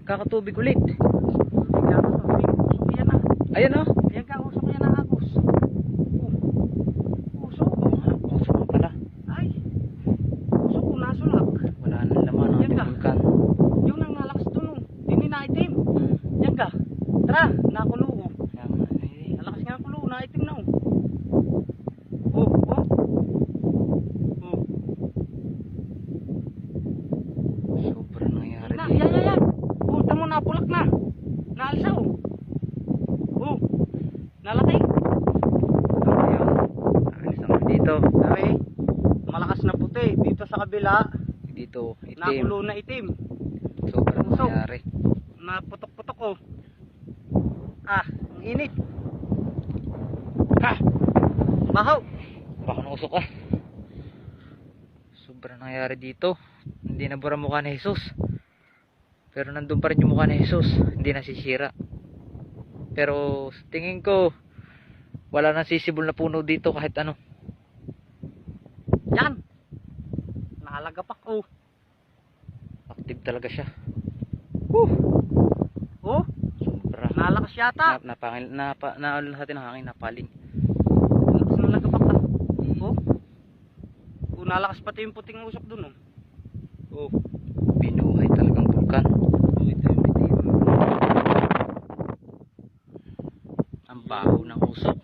kakatubig ulit. Usok yan ah. Ayan o. Yan ka, usok yan ang agos. Usok. Usok na pala. Ay. Usok kung nasulak. Wala nang laman ang Yan ating ka. bulkan. Yung nang nalakas doon. Dini na itim. Yan ka. Tara, nakulo. Nalakas nga kulo, na itim na. Oh. Sobrang nangyari Na, dito. yan. Oh, tamo napulak na. Naalsaw. Oh. Nalaki. Ayun. Alis naman dito. Sabi, malakas na puti. Dito sa kabila, Dito itim. nakulo na itim. Sobrang Usok. nangyari. Naputok-putok oh. Ah, ang init. Bahaw. Baka nausok ka. Sobrang nangyari dito. Hindi nabura mukha ni Jesus. Pero nandun pa rin yung mukha ni Jesus. Hindi nasisira. Pero tingin ko wala nang sisibol na puno dito kahit ano. Yan. Nahalagapak oh. Active talaga siya. Oh, Sobra. nalakas yata. Napangil na sa atin ang hangin, napaling. Lakas ng lagapak ah. Oh. Oh, nalakas pati yung puting usok dun oh. Oh. Binuhay talagang bulkan. Oh, ito yung itim. Ang baho ng usok.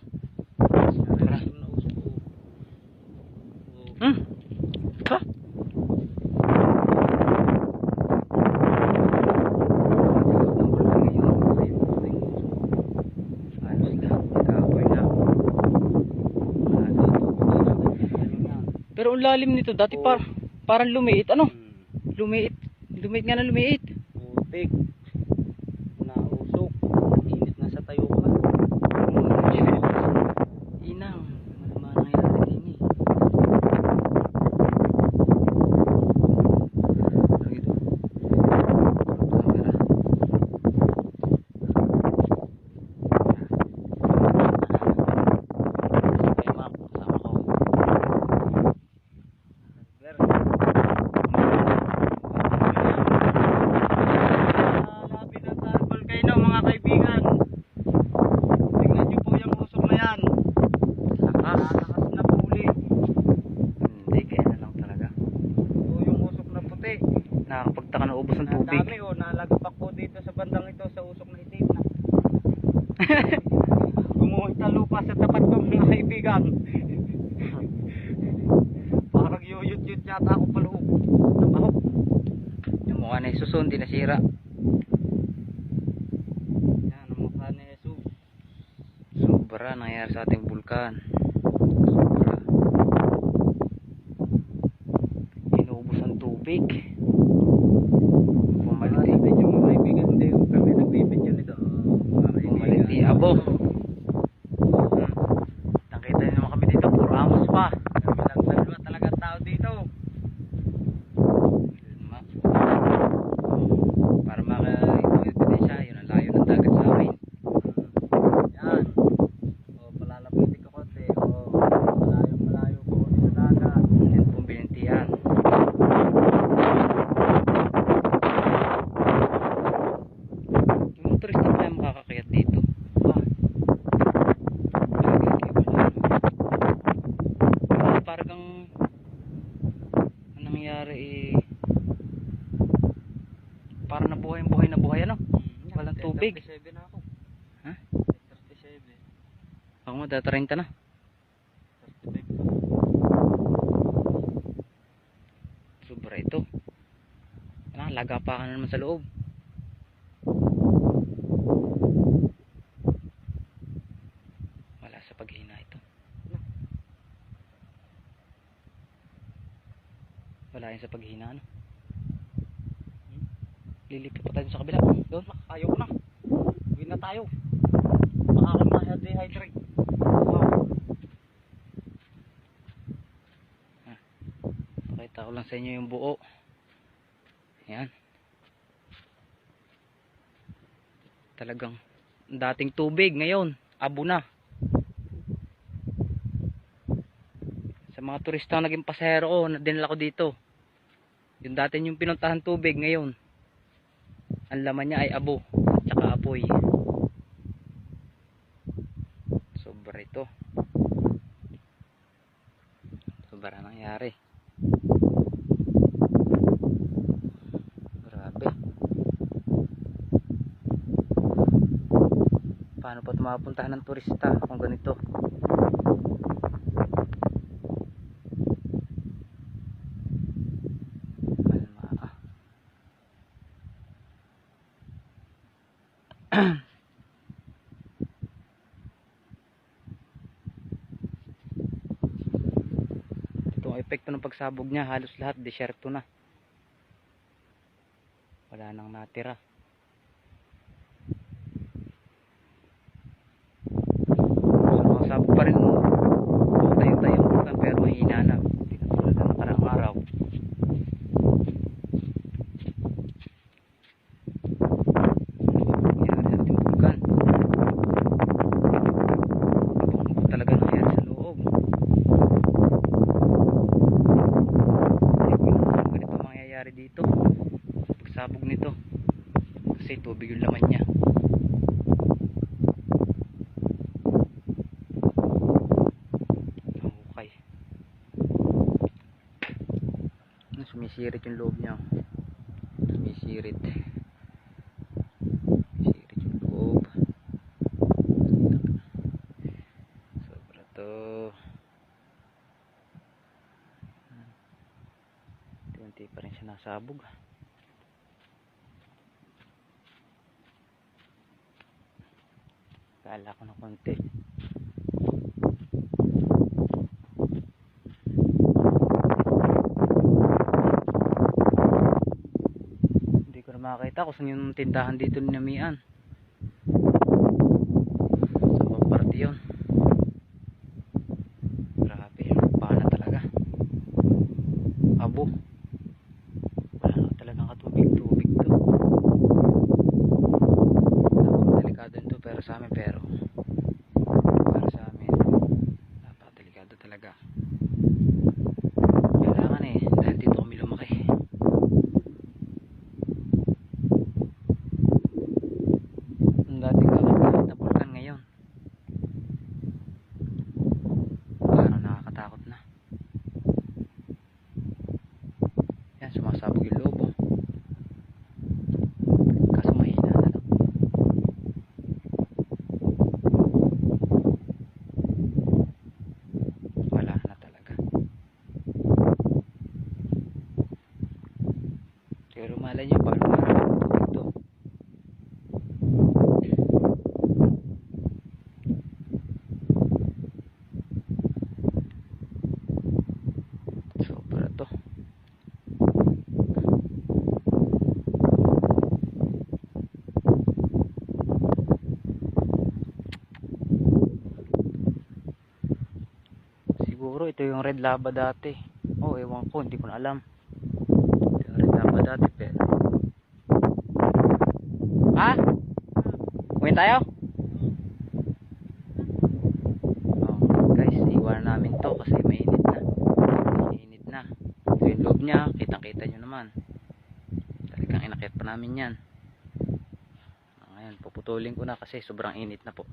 Sobra. Na usok oh. Oh. Ha? Pero ang lalim nito dati parang lumiit ano? Lumiit nga na lumiit. Putik. Nausok. Init na sa tayo ka. Inang, ano nangyari din eh. Dito. Camera. Ay, Mac, kasama ko. Labi ng volcano mga kaibigan. Tingnan nyo po yung usok na yan. Lakas na puli. Hindi, kaya na lang talaga. O yung usok na puti. Nakakapagtaka na ubos ng tubig. Dami o, nalagapak po dito sa bandang ito sa usok na itim na. Gumuhit na lupa sa tapat ko mga kaibigan. Parang yuyut-yut yata ako paloob. Nabaho. Yung mukha na Jesus, hindi nasira. Yan ang mukha ni Jesus. Sobra nangyari sa ating bulkan. Sobra. Inubos ang tubig. Pumalit Video mga kaibigan, hindi kami nagbibidyo nito. Pumalit di abo. Nakita niyo naman kami dito, puro amos pa. Kami lang dalawa talaga tao dito. Para maka-ito siya, yun ang layo ng dagat sa amin. Yan. O, palalapitin ko konti. O, malayo po sa dagat. Yan pong binantian. Yung motorista pa yung makakakayat dito. Parang ang nangyari eh, parang nabuhay na buhay ano? Walang tubig. 37 na ako. Ha? 37. Ako mo, 30 na. 35 pa. Sobra ito. Laga pa ka na naman sa loob. Wala sa paghina ito. Wala yan sa paghina ano. Lilipat pa tayo sa kabila. Doon. Ayaw ko na. Uwi na tayo. Baka ako ma-dehydrate. Wow. Pakita ko lang sa inyo yung buo. Yan. Talagang dating tubig ngayon, abo na. Sa mga turista naging pasahero ko, dinala ko dito. Yung dati yung pinuntahan tubig ngayon, Ang laman niya ay abo at saka apoy. Sobra ito. Sobra nangyari. Grabe. Paano pa mapuntahan ng turista kung ganito? Kalma. Itong epekto ng pagsabog niya, halos lahat desyerto na. Wala nang natira. Sabog pa rin, tayo-tayo ang pero mahina na. Hindi na tulad ng nakarang araw. Nangyari sa ating bulkan. Ibang talaga nangyari sa loob. Ganito mangyayari dito. Pagsabog nito. Kasi tubig yung laman niya. Sumisirit yung loob niya. Sumisirit yung loob. Sobra to. Unti-unti pa rin siya nasabog. Kala ko na konti. Makakita ko saan yung tindahan dito ni Namian. Sa bang parte yun. Grabe, pana talaga. Abo. Wala na talagang katubig-tubig to. Delikado nito pero sa amin, pero para sa amin napakadelikado talaga. Kailangan dahil dito kami lumaki. Dating kakatawa na bulkan ngayon. Parang nakakatakot na. Yan, sumasabog yung lobo. Kaso mahina na lang. Wala na talaga. Pero malay nyo, paano maraming tubig to? Sobra to. Siguro ito yung red lava dati. Oh, ewan ko, hindi ko na alam. Ito yung red lava dati, pero uwi tayo? Oh, guys, iwan namin to kasi mainit na. Mainit na. Ito yung loob niya, kitang-kita nyo naman. Talagang inakit pa namin yan. Ngayon, puputulin ko na kasi sobrang init na po.